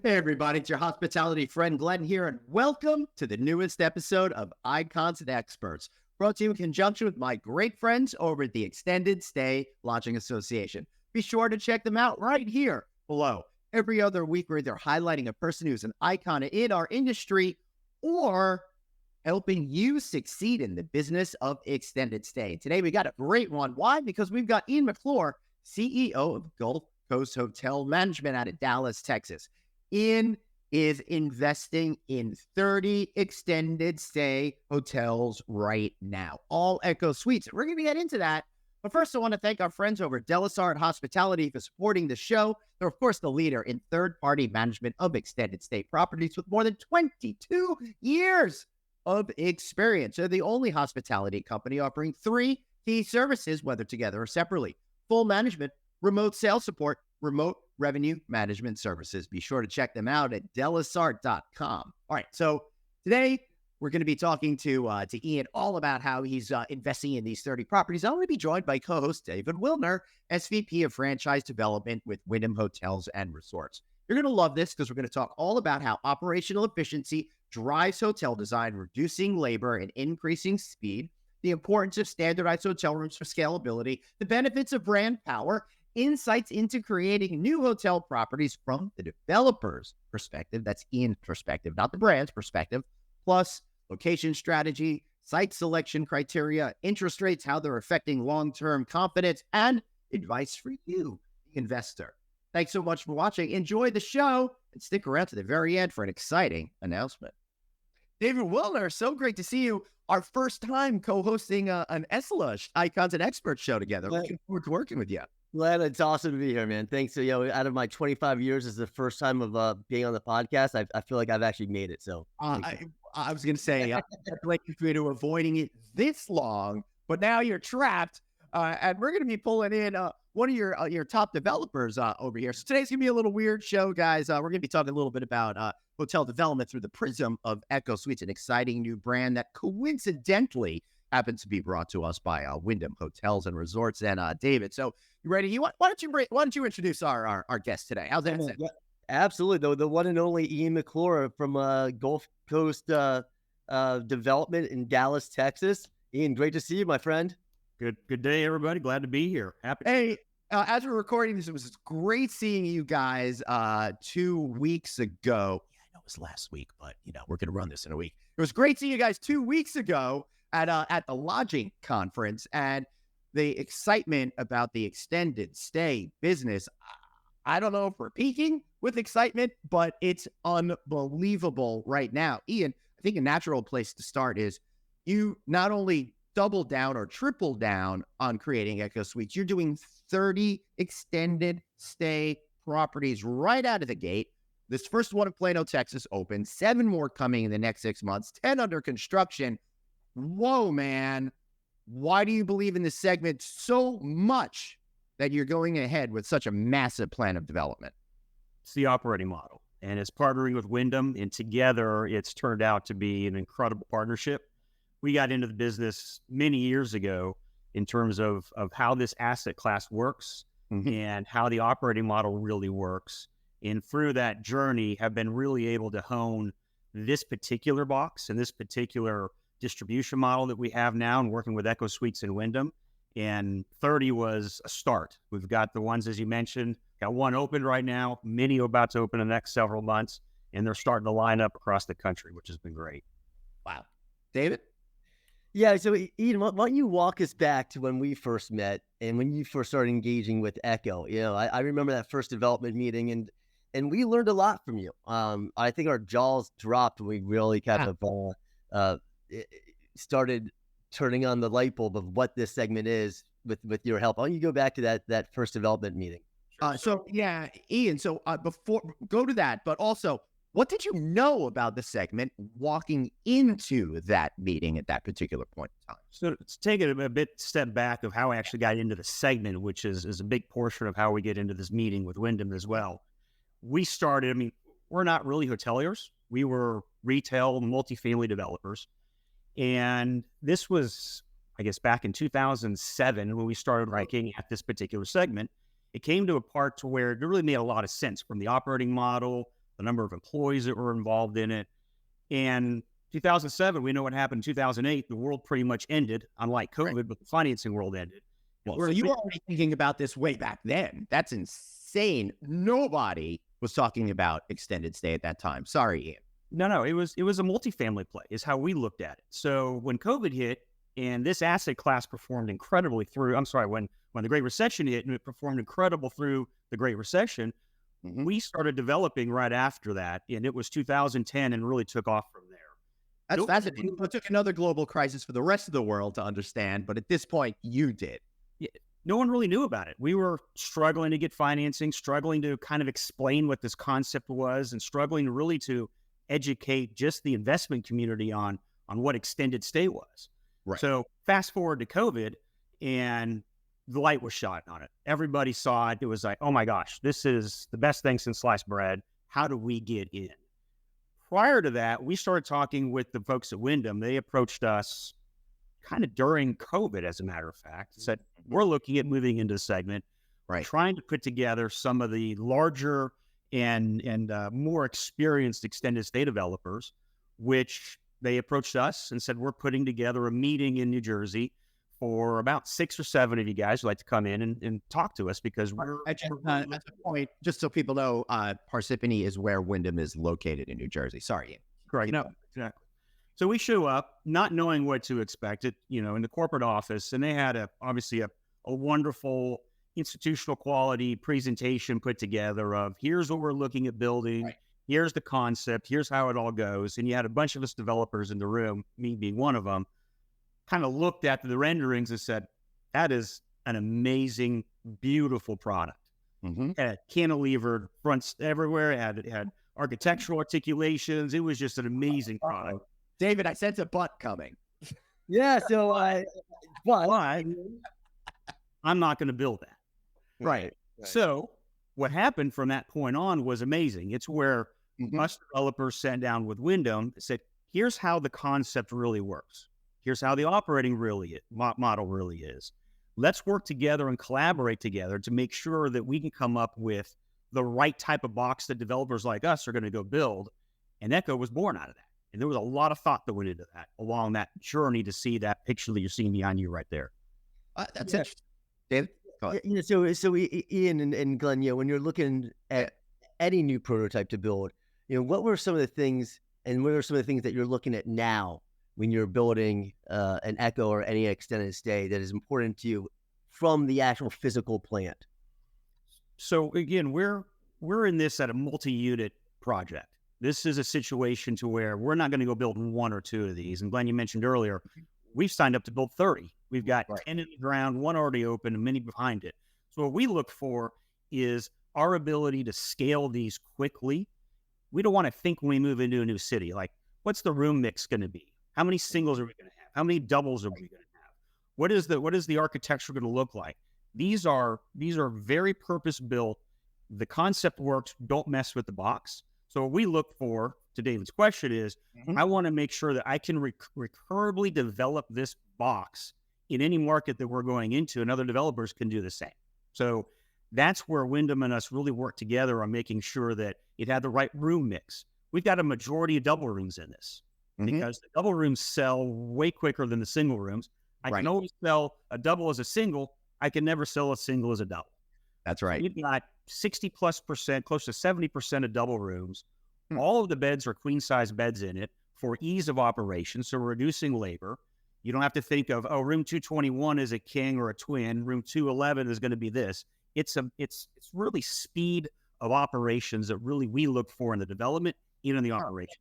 Hey, everybody, it's your hospitality friend Glenn here, and welcome to the newest episode of Icons and Experts, brought to you in conjunction with my great friends over at the Extended Stay Lodging Association. Be sure to check them out right here below. Every other week, we're either highlighting a person who's an icon in our industry or helping you succeed in the business of extended stay. Today, we got a great one. Why? Because we've got McClure, CEO of Gulf Coast Hotel Management out of Dallas, Texas. Ian is investing in 30 extended stay hotels right now, all Echo Suites. We're going to get into that. But first, I want to thank our friends over at Delasart Hospitality for supporting the show. They're, of course, the leader in third-party management of extended stay properties with more than 22 years of experience. They're the only hospitality company offering three key services, whether together or separately: full management, remote sales support, remote revenue management services. Be sure to check them out at delasart.com. All right, so today we're going to be talking to Ian all about how he's investing in these 30 properties. I'm going to be joined by co-host David Wilner, SVP of Franchise Development with Wyndham Hotels and Resorts. You're going to love this because we're going to talk all about how operational efficiency drives hotel design, reducing labor and increasing speed, the importance of standardized hotel rooms for scalability, the benefits of brand power, insights into creating new hotel properties from the developer's perspective. That's Ian's perspective, not the brand's perspective. Plus, location strategy, site selection criteria, interest rates, how they're affecting long-term confidence, and advice for you, the investor. Thanks so much for watching. Enjoy the show and stick around to the very end for an exciting announcement. David Wilner, so great to see you. Our first time co-hosting an ESLA Icons and Experts show together. Looking forward to working with you. Glad, it's awesome to be here, man. Thanks. So, out of my 25 years, this is the first time of being on the podcast. I feel like I've actually made it. So I was going to say, I like you to avoiding it this long, but now you're trapped. And we're going to be pulling in one of your top developers over here. So today's going to be a little weird show, guys. We're going to be talking a little bit about hotel development through the prism of Echo Suites, an exciting new brand that coincidentally happens to be brought to us by Wyndham Hotels and Resorts. And David, so you ready? Why don't you introduce our guest today? How's that? yeah, absolutely. The one and only Ian McClure from Gulf Coast Development in Dallas, Texas. Ian, great to see you, my friend. Good day, everybody. Glad to be here. Happy. Hey, as we're recording this, it was great seeing you guys 2 weeks ago. Yeah, I know it was last week, but we're going to run this in a week. It was great seeing you guys 2 weeks ago at the lodging conference, and the excitement about the extended stay business. I don't know if we're peaking with excitement, but it's unbelievable right now. Ian, I think a natural place to start is you not only double down or triple down on creating Echo Suites, you're doing 30 extended stay properties right out of the gate. This first one in Plano, Texas opened, 7 more coming in the next 6 months, 10 under construction. Whoa, man. Why do you believe in this segment so much that you're going ahead with such a massive plan of development? It's the operating model, and it's partnering with Wyndham, and together it's turned out to be an incredible partnership. We got into the business many years ago in terms of how this asset class works and how the operating model really works. And through that journey, have been really able to hone this particular box and this particular distribution model that we have now, and working with Echo Suites and Wyndham. And 30 was a start. We've got the ones, as you mentioned, got one open right now. Many are about to open in the next several months, and they're starting to line up across the country, which has been great. Wow. David? Yeah, so Ian, why don't you walk us back to when we first met and when you first started engaging with Echo? I remember that first development meeting, and we learned a lot from you. I think our jaws dropped when we really kind of started turning on the light bulb of what this segment is with your help. Why don't you go back to that first development meeting? Ian, so before go to that, but also, what did you know about the segment walking into that meeting at that particular point in time? So let's take it a bit step back of how I actually got into the segment, which is a big portion of how we get into this meeting with Wyndham as well. We started, we're not really hoteliers. We were retail multifamily developers. And this was, I guess, back in 2007 when we started looking at this particular segment. It came to a part to where it really made a lot of sense from the operating model, the number of employees that were involved in it. And 2007, we know what happened in 2008. The world pretty much ended, unlike COVID, but the financing world ended. Well, so you were already thinking about this way back then. That's insane. Nobody was talking about extended stay at that time. Sorry, Ian. No, it was a multifamily play is how we looked at it. So when COVID hit and this asset class performed incredibly through, when the Great Recession hit and it performed incredible through the Great Recession, we started developing right after that. And it was 2010 and really took off from there. That's fascinating. It took another global crisis for the rest of the world to understand, but at this point, you did. Yeah, no one really knew about it. We were struggling to get financing, struggling to kind of explain what this concept was, and struggling really to educate just the investment community on what extended stay was. Right. So fast forward to COVID, and the light was shot on it. Everybody saw it. It was like, oh my gosh, this is the best thing since sliced bread. How do we get in? Prior to that, we started talking with the folks at Wyndham. They approached us kind of during COVID, as a matter of fact, said, we're looking at moving into the segment, right, trying to put together some of the larger and more experienced extended stay developers, which they approached us and said, we're putting together a meeting in New Jersey for about 6 or 7 of you guys who'd like to come in and talk to us, because we're at the point, just so people know, Parsippany is where Wyndham is located in New Jersey. Sorry, Ian. Correct. No, exactly. So we show up not knowing what to expect in the corporate office, and they had obviously a wonderful institutional quality presentation put together of here's what we're looking at building. Right. Here's the concept. Here's how it all goes. And you had a bunch of us developers in the room, me being one of them, kind of looked at the renderings and said, that is an amazing, beautiful product. It had cantilevered fronts everywhere. It had architectural articulations. It was just an amazing product. David, I sense a butt coming. Yeah, so but I'm not going to build that. Right. So what happened from that point on was amazing. It's where us developers sat down with Wyndham and said, here's how the concept really works. Here's how the operating model really is. Let's work together and collaborate together to make sure that we can come up with the right type of box that developers like us are going to go build. And Echo was born out of that. And there was a lot of thought that went into that along that journey to see that picture that you're seeing behind you right there. That's interesting. David? So Ian and Glenn, when you're looking at any new prototype to build, what were some of the things, and what are some of the things that you're looking at now when you're building an Echo or any extended stay that is important to you from the actual physical plant? So again, we're in this at a multi-unit project. This is a situation to where we're not going to go build 1 or 2 of these. And Glenn, you mentioned earlier, we've signed up to build 30. We've got 10 in the ground, 1 already open, and many behind it. So what we look for is our ability to scale these quickly. We don't want to think when we move into a new city, like, what's the room mix going to be? How many singles are we going to have? How many doubles are we going to have? What is the architecture going to look like? These are very purpose built. The concept works. Don't mess with the box. So what we look for, to David's question, is I want to make sure that I can recurrently develop this box in any market that we're going into, and other developers can do the same. So that's where Wyndham and us really work together on making sure that it had the right room mix. We've got a majority of double rooms in this because the double rooms sell way quicker than the single rooms. I can always sell a double as a single. I can never sell a single as a double. That's right. So you've got 60+%, close to 70% of double rooms. All of the beds are queen size beds in it for ease of operation. So we're reducing labor. You don't have to think of, room 221 is a king or a twin. Room 211 is going to be this. It's really speed of operations that really we look for in the development, even in the operation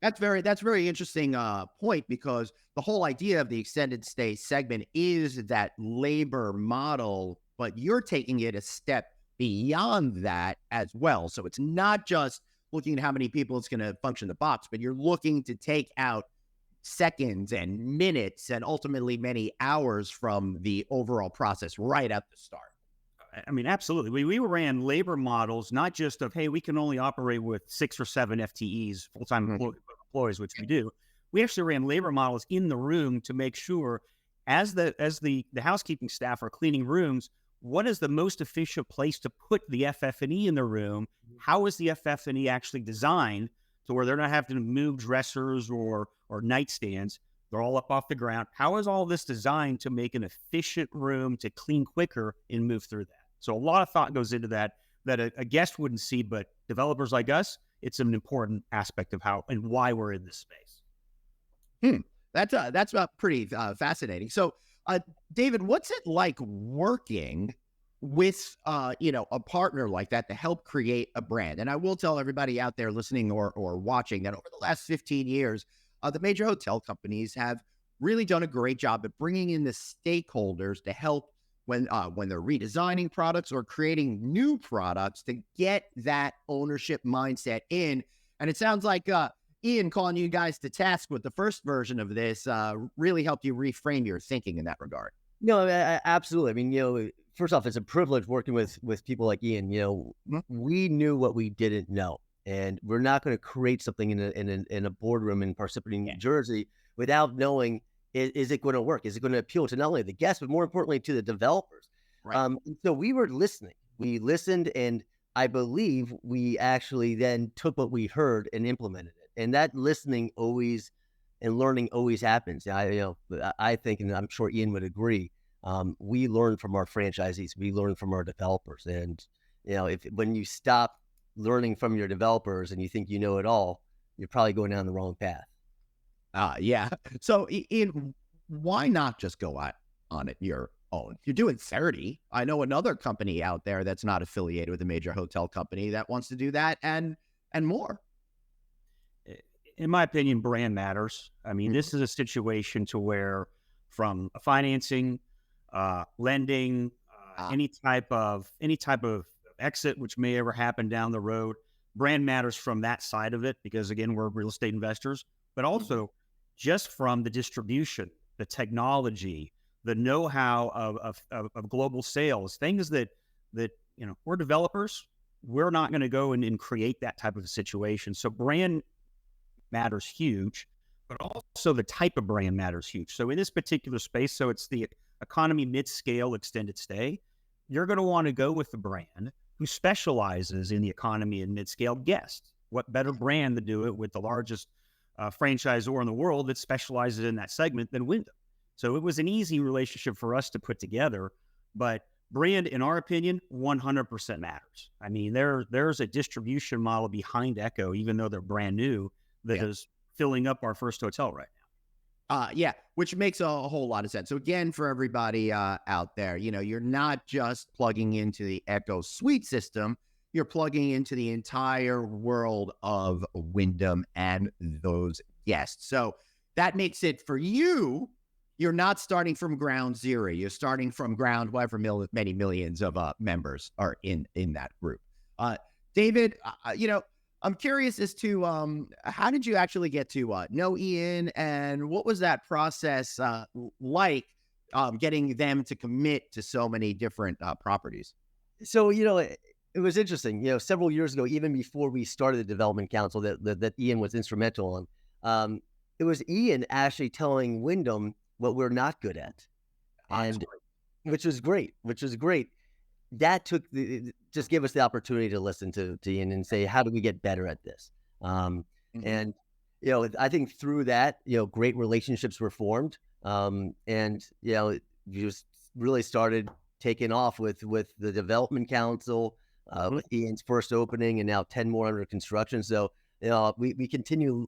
side. That's very interesting point, because the whole idea of the extended stay segment is that labor model, but you're taking it a step beyond that as well. So it's not just looking at how many people it's going to function the box, but you're looking to take out seconds and minutes and ultimately many hours from the overall process right at the start. I mean, absolutely. We ran labor models, not just of, hey, we can only operate with 6 or 7 FTEs, full-time employees, which we do. We actually ran labor models in the room to make sure as the housekeeping staff are cleaning rooms, what is the most efficient place to put the FF&E in the room? How is the FF&E actually designed to where they're not having to move dressers or nightstands? They're all up off the ground. How is all this designed to make an efficient room to clean quicker and move through that? So a lot of thought goes into that a guest wouldn't see, but developers like us, it's an important aspect of how and why we're in this space. That's pretty fascinating. So, David, what's it like working with a partner like that to help create a brand? And I will tell everybody out there listening or watching that over the last 15 years, the major hotel companies have really done a great job at bringing in the stakeholders to help when they're redesigning products or creating new products to get that ownership mindset in. And it sounds like Ian calling you guys to task with the first version of this really helped you reframe your thinking in that regard. No, absolutely. I mean, first off, it's a privilege working with people like Ian. We knew what we didn't know, and we're not going to create something in a boardroom in Parsippany, New Jersey, without knowing is it going to work? Is it going to appeal to not only the guests but more importantly to the developers? Right. So we were listening. We listened, and I believe we actually then took what we heard and implemented it. And that listening always and learning always happens. I think, and I'm sure Ian would agree, we learn from our franchisees, we learn from our developers. And, when you stop learning from your developers and you think you know it all, you're probably going down the wrong path. Yeah. So Ian, why not just go out on it your own? You're doing 30. I know another company out there that's not affiliated with a major hotel company that wants to do that and more. In my opinion, brand matters. I mean, this is a situation to where from financing, lending, any type of exit, which may ever happen down the road, brand matters from that side of it, because again, we're real estate investors, but also just from the distribution, the technology, the know-how of global sales, things that we're developers, we're not going to go and create that type of a situation. So brand matters huge, but also the type of brand matters huge. So in this particular space, so it's the economy mid-scale extended stay, you're going to want to go with the brand who specializes in the economy and mid-scale guests. What better brand to do it with the largest franchisor in the world that specializes in that segment than Wyndham? So it was an easy relationship for us to put together, but brand, in our opinion, 100% matters. I mean, there's a distribution model behind Echo, even though they're brand new, that is filling up our first hotel right now. Which makes a whole lot of sense. So again, for everybody out there, you're not just plugging into the Echo Suite system, you're plugging into the entire world of Wyndham and those guests. So that makes it for you, you're not starting from ground zero. You're starting from ground, however many millions of members are in that group. David, I'm curious as to how did you actually get to know Ian, and what was that process like getting them to commit to so many different properties? So, it was interesting, several years ago, even before we started the development council that Ian was instrumental on, it was Ian actually telling Wyndham what we're not good at, and which was great. That just gave us the opportunity to listen to Ian and say, how do we get better at this? And, I think through that, great relationships were formed. And, we just really started taking off with the development council, with Ian's first opening, and now 10 more under construction. So, we continue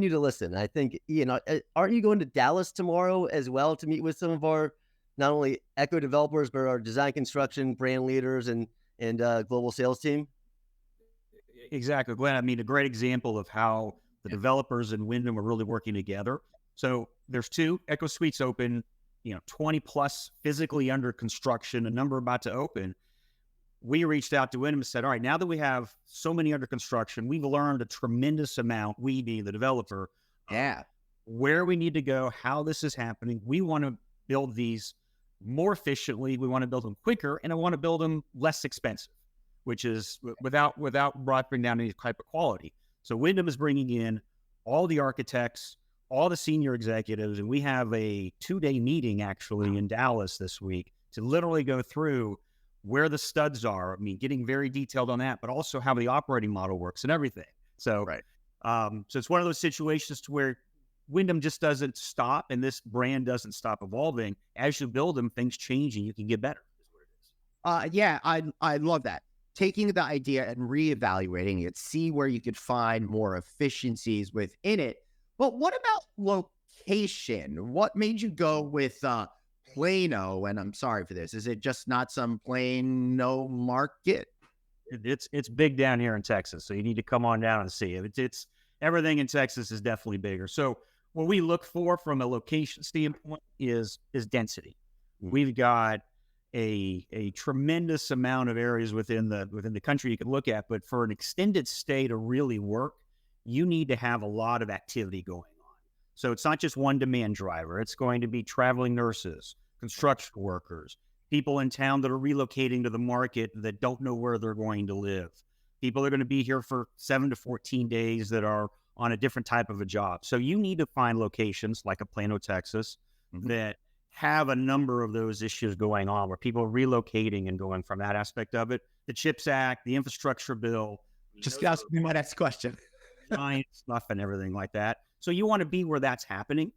to listen. I think, Ian, aren't you going to Dallas tomorrow as well to meet with some of our not only Echo developers, but our design, construction, brand leaders, and global sales team? Exactly, Glenn. I mean, a great example of how the developers and Wyndham are really working together. So there's 2 Echo Suites open, 20 plus physically under construction, a number about to open. We reached out to Wyndham and said, all right, now that we have so many under construction, we've learned a tremendous amount, we being the developer, where we need to go, how this is happening. We want to build these more efficiently. We want to build them quicker, and I want to build them less expensive, which is without bringing down any type of quality. So Wyndham is bringing in all the architects, all the senior executives, and we have a 2-day meeting actually in Dallas this week to literally go through where the studs are. I mean, getting very detailed on that, but also how the operating model works and everything. So, Right. So it's one of those situations to where Wyndham just doesn't stop, and this brand doesn't stop evolving. As you build them, things change, and you can get better. Is what it is. Yeah, I love that. Taking the idea and reevaluating it, see where you could find more efficiencies within it. But what about location? What made you go with Plano? And I'm sorry for this. Is it just not some Plano market? It's big down here in Texas, so you need to come on down and see it. It's everything in Texas is definitely bigger. So what we look for from a location standpoint is density. We've got a tremendous amount of areas within the country you can look at, but for an extended stay to really work, you need to have a lot of activity going on. So it's not just one demand driver. It's going to be traveling nurses, construction workers, people in town that are relocating to the market that don't know where they're going to live. People are going to be here for 7 to 14 days that are on a different type of a job. So you need to find locations like a Plano, Texas, that have a number of those issues going on where people are relocating and going from that aspect of it. The CHIPS Act, the infrastructure bill. Just ask me my next question. Giant stuff and everything like that. So you want to be where that's happening.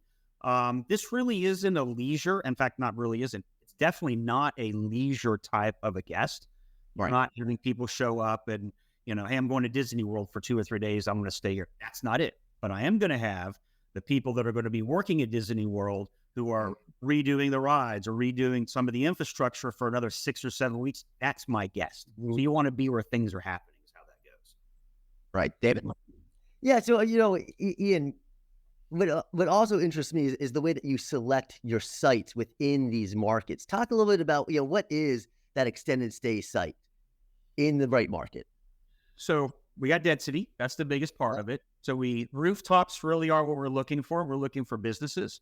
This really isn't a leisure. In fact, not really isn't. It's definitely not a leisure type of a guest. Right. Not having people show up and, hey, I'm going to Disney World for 2 or 3 days. I'm going to stay here. That's not it. But I am going to have the people that are going to be working at Disney World who are redoing the rides or redoing some of the infrastructure for another 6 or 7 weeks. That's my guest. So you want to be where things are happening is how that goes. Right. David? Yeah. So, Ian, what also interests me is the way that you select your sites within these markets. Talk a little bit about, what is that extended stay site in the right market? So we got density. That's the biggest part of it. So rooftops really are what we're looking for. We're looking for businesses.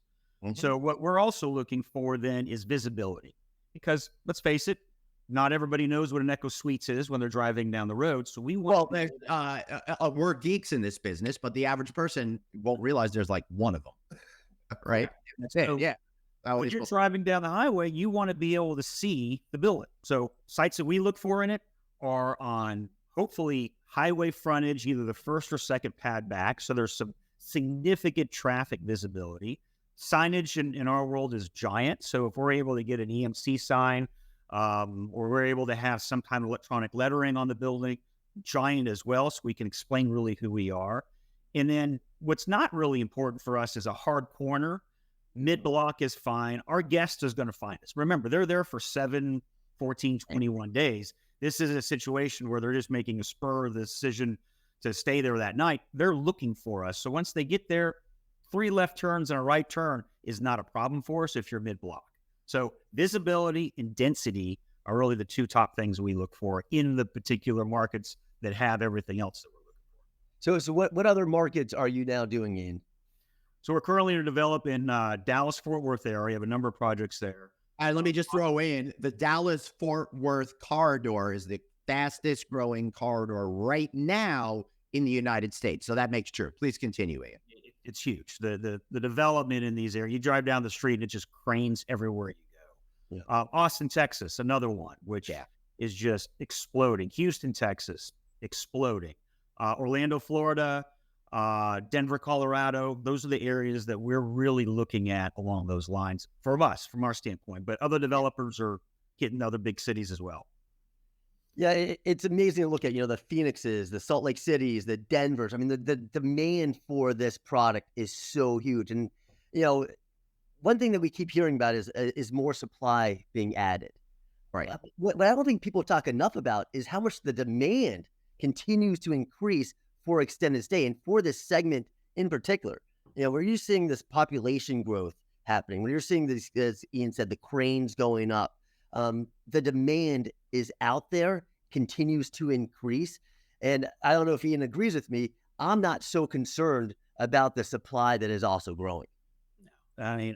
So what we're also looking for then is visibility, because let's face it, not everybody knows what an Echo Suites is when they're driving down the road. So we want we're geeks in this business, but the average person won't realize there's like one of them, right? That's it. Yeah. When you're driving down the highway, you want to be able to see the building. So sites that we look for in it are on hopefully highway frontage, either the first or second pad back. So there's some significant traffic visibility. Signage in our world is giant. So if we're able to get an EMC sign, or we're able to have some kind of electronic lettering on the building, giant as well, so we can explain really who we are. And then what's not really important for us is a hard corner. Mid-block is fine. Our guest is going to find us. Remember, they're there for 7, 14, 21 days. This is a situation where they're just making a spur of the decision to stay there that night. They're looking for us. So once they get there, 3 left turns and a right turn is not a problem for us if you're mid-block. So visibility and density are really the 2 top things we look for in the particular markets that have everything else that we're looking for. So what other markets are you now doing in? So we're currently developing Dallas-Fort Worth area. We have a number of projects there. Let me just throw in the Dallas-Fort Worth corridor is the fastest growing corridor right now in the United States. So that makes true. Please continue, Ian. It's huge. The development in these areas, you drive down the street and it just cranes everywhere you go. Yeah. Austin, Texas, another one, which is just exploding. Houston, Texas, exploding. Orlando, Florida, Denver, Colorado. Those are the areas that we're really looking at along those lines from our standpoint. But other developers are hitting other big cities as well. Yeah, it's amazing to look at, the Phoenixes, the Salt Lake Cities, the Denvers. I mean, the demand for this product is so huge. And, one thing that we keep hearing about is more supply being added. Right. What I don't think people talk enough about is how much the demand continues to increase for extended stay and for this segment in particular. Where you're seeing this population growth happening, when you're seeing this, as Ian said, the cranes going up, the demand is out there, continues to increase. And I don't know if Ian agrees with me. I'm not so concerned about the supply that is also growing. No, I mean,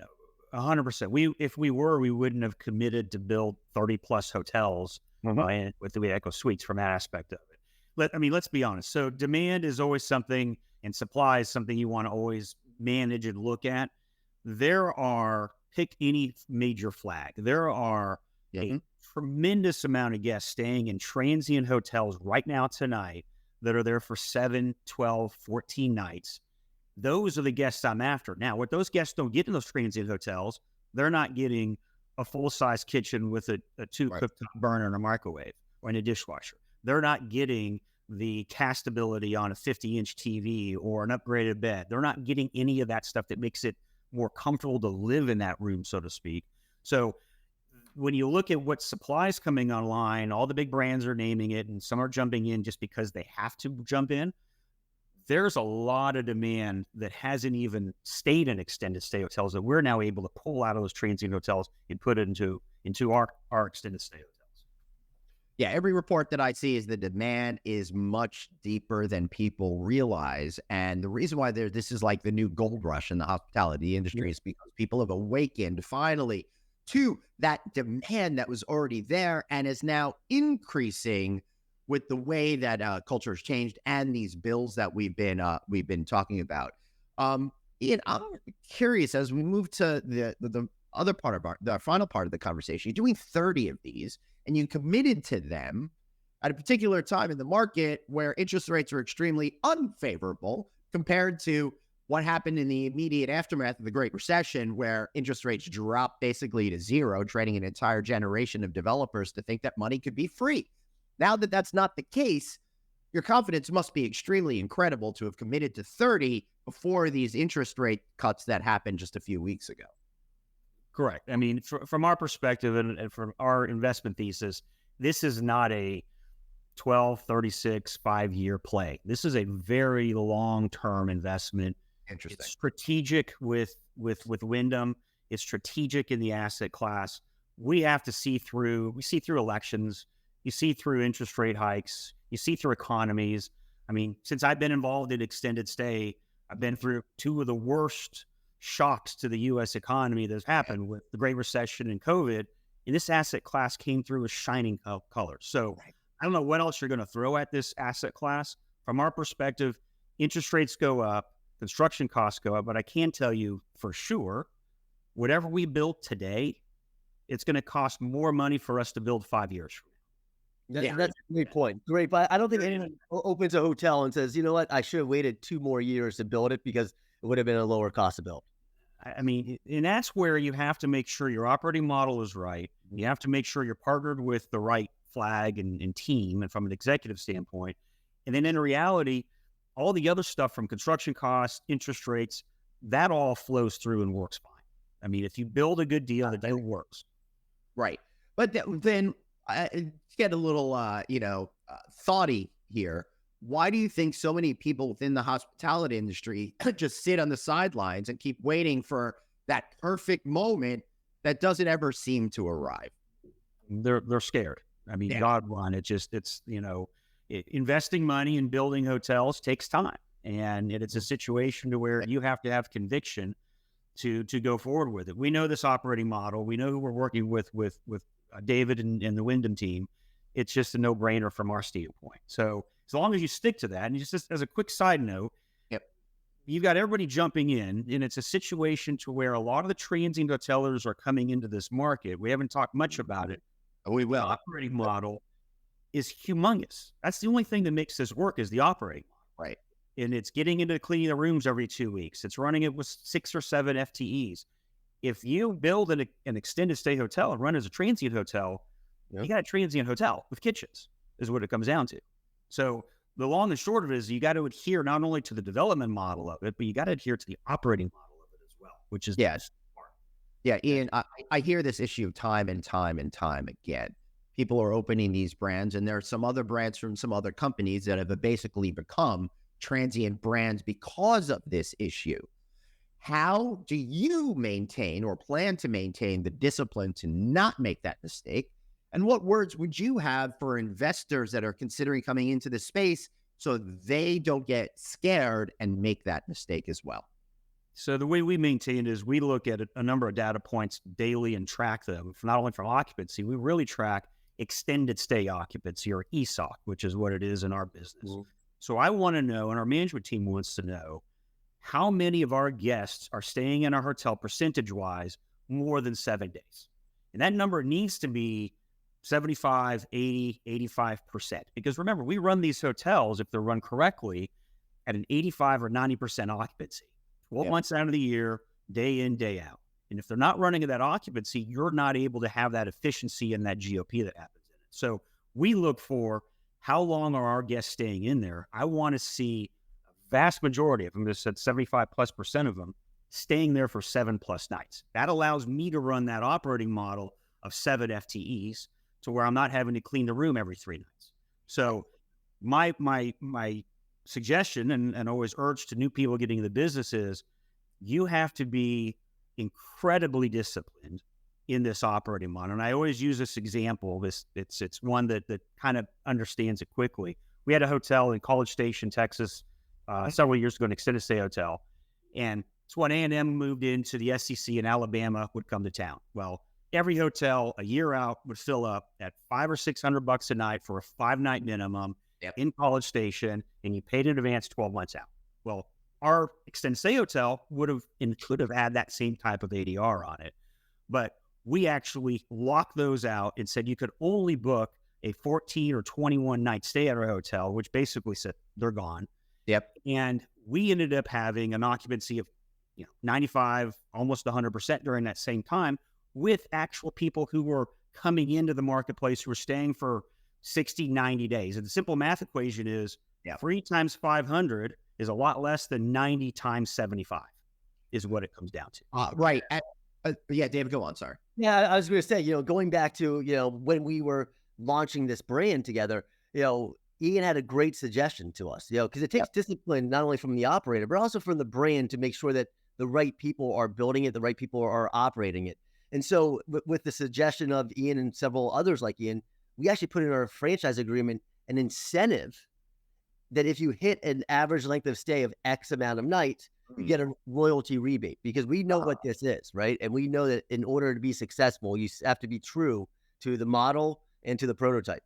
100%. If we were, we wouldn't have committed to build 30 plus hotels with the Echo Suites from that aspect of it. Let's be honest. So demand is always something, and supply is something you want to always manage and look at. Pick any major flag. There are a tremendous amount of guests staying in transient hotels right now tonight that are there for 7, 12, 14 nights. Those are the guests I'm after. Now, what those guests don't get in those transient hotels, they're not getting a full-size kitchen with a two cooktop burner and a microwave or in a dishwasher. They're not getting the castability on a 50-inch TV or an upgraded bed. They're not getting any of that stuff that makes it more comfortable to live in that room, so to speak. So when you look at what supply is coming online, all the big brands are naming it, and some are jumping in just because they have to jump in. There's a lot of demand that hasn't even stayed in extended stay hotels that we're now able to pull out of those transient hotels and put it into our extended stay hotels. Yeah, every report that I see is the demand is much deeper than people realize. And the reason why this is like the new gold rush in the hospitality industry is because people have awakened finally to that demand that was already there and is now increasing with the way that culture has changed and these bills that we've been talking about. Ian, I'm curious as we move to the other part of the final part of the conversation. You're doing 30 of these, and you committed to them at a particular time in the market where interest rates are extremely unfavorable compared to what happened in the immediate aftermath of the Great Recession, where interest rates dropped basically to zero, training an entire generation of developers to think that money could be free. Now that that's not the case, your confidence must be extremely incredible to have committed to 30 before these interest rate cuts that happened just a few weeks ago. Correct. I mean, from our perspective and from our investment thesis, this is not a 12, 36, 5-year play. This is a very long-term investment. Interesting. It's strategic with Wyndham. It's strategic in the asset class. We see through elections. You see through interest rate hikes. You see through economies. I mean, since I've been involved in extended stay, I've been through two of the worst shocks to the U.S. economy that's happened with the Great Recession and COVID, and this asset class came through with shining colors. So I don't know what else you're going to throw at this asset class. From our perspective, interest rates go up, construction costs go up, but I can tell you for sure, whatever we build today, it's going to cost more money for us to build 5 years from now. That's a great point. Great, but I don't think anyone opens a hotel and says, you know what, I should have waited 2 more years to build it because it would have been a lower cost to build. I mean, and that's where you have to make sure your operating model is right. You have to make sure you're partnered with the right flag and team, and from an executive standpoint. And then in reality, all the other stuff from construction costs, interest rates, that all flows through and works fine. I mean, if you build a good deal, the deal works. Right. But then get a little, thoughty here. Why do you think so many people within the hospitality industry just sit on the sidelines and keep waiting for that perfect moment that doesn't ever seem to arrive? They're scared. I mean, God run. Investing money in building hotels takes time, and it's a situation to where you have to have conviction to go forward with it. We know this operating model. We know who we're working with David and the Wyndham team. It's just a no-brainer from our standpoint. So as long as you stick to that, and just as a quick side note, you've got everybody jumping in, and it's a situation to where a lot of the transient hoteliers are coming into this market. We haven't talked much about it. We will. The operating model is humongous. That's the only thing that makes this work is the operating model. Right. And it's getting into cleaning the rooms every 2 weeks. It's running it with 6 or 7 FTEs. If you build an extended stay hotel and run as a transient hotel, you got a transient hotel with kitchens is what it comes down to. So the long and short of it is you got to adhere not only to the development model of it, but you got to adhere to the operating model of it as well, which is the best part. Yeah, Ian, I hear this issue time and time and time again. People are opening these brands, and there are some other brands from some other companies that have basically become transient brands because of this issue. How do you maintain or plan to maintain the discipline to not make that mistake? And what words would you have for investors that are considering coming into the space so they don't get scared and make that mistake as well? So the way we maintain it is we look at a number of data points daily and track them, not only from occupancy, we really track extended stay occupancy, or ESOC, which is what it is in our business. Mm-hmm. So I want to know, and our management team wants to know, how many of our guests are staying in our hotel percentage-wise more than 7 days. And that number needs to be 75, 80, 85%. Because remember, we run these hotels, if they're run correctly, at an 85 or 90% occupancy, 12 months out of the year, day in, day out. And if they're not running at that occupancy, you're not able to have that efficiency and that GOP that happens in it. So we look for how long are our guests staying in there. I want to see a vast majority of them, just said 75+% of them, staying there for 7+ nights. That allows me to run that operating model of 7 FTEs to where I'm not having to clean the room every 3 nights. So my suggestion and always urge to new people getting into the business is you have to be incredibly disciplined in this operating model. And I always use this example. It's one that kind of understands it quickly. We had a hotel in College Station, Texas, several years ago, an extended stay hotel. And it's when A&M moved into the SEC and Alabama would come to town. Well, every hotel a year out would fill up at $500 or $600 a night for a 5-night minimum in College Station, and you paid in advance 12 months out. Well, our extended stay hotel would have and could have had that same type of ADR on it, but we actually locked those out and said you could only book a 14 or 21 night stay at our hotel, which basically said they're gone. And we ended up having an occupancy of 95, almost 100% during that same time, with actual people who were coming into the marketplace who were staying for 60, 90 days. And the simple math equation is 3 times 500 is a lot less than 90 times 75 is what it comes down to. Right. Yeah, David, go on. Sorry. Yeah, I was going to say, going back to, when we were launching this brand together, Ian had a great suggestion to us, because it takes discipline, not only from the operator, but also from the brand to make sure that the right people are building it, the right people are operating it. And so with the suggestion of Ian and several others like Ian, we actually put in our franchise agreement an incentive that if you hit an average length of stay of X amount of nights, you get a royalty rebate, because we know what this is, right? And we know that in order to be successful, you have to be true to the model and to the prototype.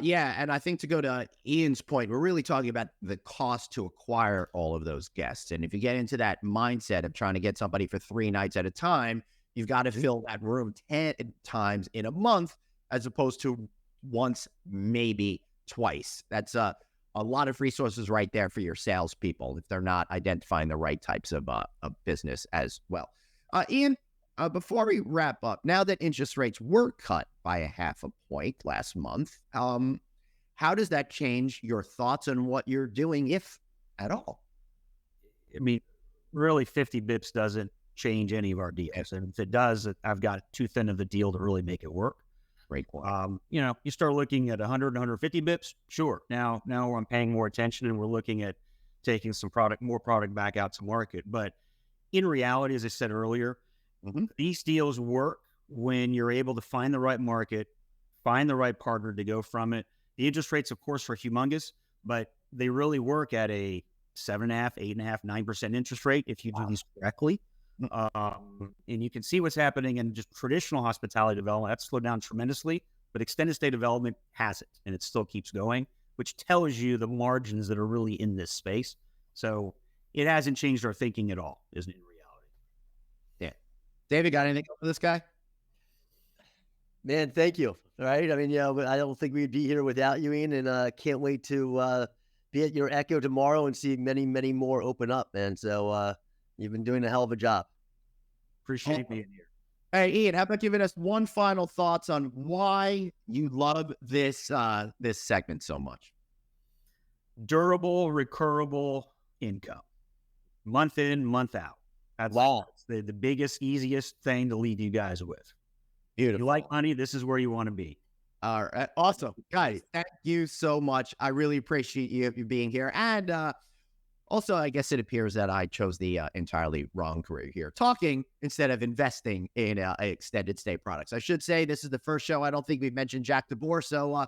Yeah, and I think to go to Ian's point, we're really talking about the cost to acquire all of those guests. And if you get into that mindset of trying to get somebody for 3 nights at a time, you've got to fill that room 10 times in a month, as opposed to once, maybe twice. That's a lot of resources right there for your salespeople if they're not identifying the right types of business as well. Ian, before we wrap up, now that interest rates were cut by 0.5 point last month, how does that change your thoughts on what you're doing, if at all? I mean, really 50 bips doesn't change any of our deals. And if it does, I've got too thin of a deal to really make it work. Great point. You start looking at 100, 150 bips, sure. Now I'm paying more attention and we're looking at taking more product back out to market. But in reality, as I said earlier, these deals work when you're able to find the right market, find the right partner to go from it. The interest rates, of course, are humongous, but they really work at a 7.5%, 8.5%, 9% interest rate if you do these correctly. And you can see what's happening in just traditional hospitality development. That's slowed down tremendously, but extended stay development hasn't, and it still keeps going, which tells you the margins that are really in this space. So it hasn't changed our thinking at all, isn't it, in reality? Yeah. David, got anything for this guy? Man, thank you. All right. I mean, I don't think we'd be here without you, Ian, and can't wait to be at your Echo tomorrow and see many, many more open up, man. So you've been doing a hell of a job. Appreciate being here. Hey, Ian, how about giving us one final thoughts on why you love this this segment so much? Durable, recurable income, month in, month out. That's the biggest, easiest thing to leave you guys with. Beautiful. You like money, this is where you want to be. All right. Awesome. Guys, thank you so much. I really appreciate you being here. And also, I guess it appears that I chose the entirely wrong career here, talking instead of investing in extended stay products. I should say this is the first show I don't think we've mentioned Jack DeBoer. So,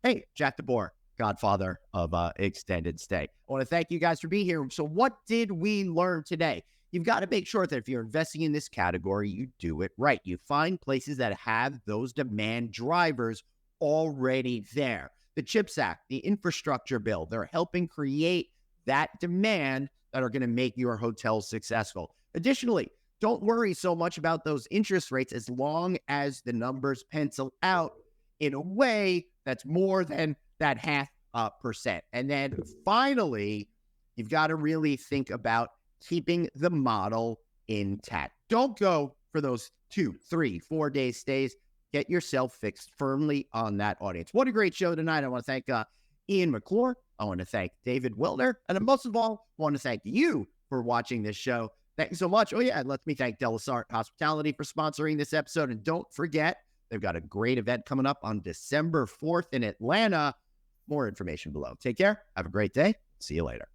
hey, Jack DeBoer, godfather of extended stay. I want to thank you guys for being here. So what did we learn today? You've got to make sure that if you're investing in this category, you do it right. You find places that have those demand drivers already there. The CHIPS Act, the infrastructure bill, they're helping create that demand that are going to make your hotel successful. Additionally, don't worry so much about those interest rates as long as the numbers pencil out in a way that's more than that 0.5%. And then finally, you've got to really think about keeping the model intact. Don't go for those 2, 3, 4 day stays. Get yourself fixed firmly on that audience. What a great show tonight. I want to thank Ian McClure. I want to thank David Wilner. And most of all, I want to thank you for watching this show. Thank you so much. Oh, yeah, let me thank Delasart Hospitality for sponsoring this episode. And don't forget, they've got a great event coming up on December 4th in Atlanta. More information below. Take care. Have a great day. See you later.